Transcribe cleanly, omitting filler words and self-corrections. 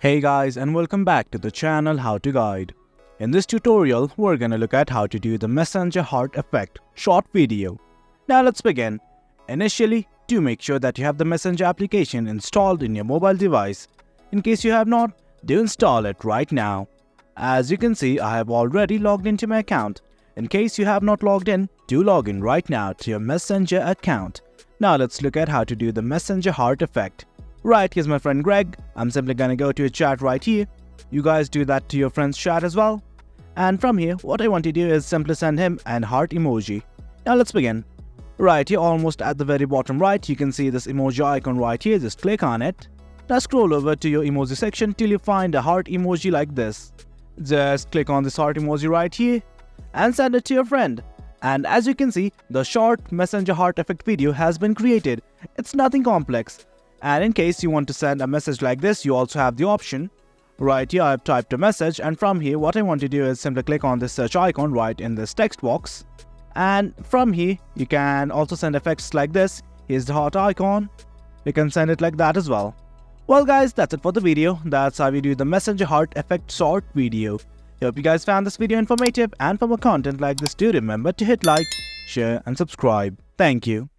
Hey guys, and welcome back to the channel How to Guide. In this tutorial, we're gonna look at how to do the messenger heart effect short video. Now let's begin. Initially, do make sure that you have the messenger application installed in your mobile device. In case you have not, do install it right now. As you can see, I have already logged into my account. In case you have not logged in, do log in right now to your messenger account. Now let's look at how to do the messenger heart effect. Right, here's my friend Greg. I'm simply gonna go to your chat right here. You guys do that to your friend's chat as well. And from here, what I want to do is simply send him an heart emoji. Now let's begin. Right here, almost at the very bottom right, you can see this emoji icon right here. Just click on it. Now scroll over to your emoji section till you find a heart emoji like this. Just click on this heart emoji right here and send it to your friend. And as you can see, the short messenger heart effect video has been created. It's nothing complex. And in case you want to send a message like this, you also have the option. Right here, I've typed a message, and from here, what I want to do is simply click on this search icon right in this text box. And from here, you can also send effects like this. Here's the heart icon. You can send it like that as well. Well guys, that's it for the video. That's how we do the messenger heart effect short video. Hope you guys found this video informative, and for more content like this, do remember to hit like, share and subscribe. Thank you.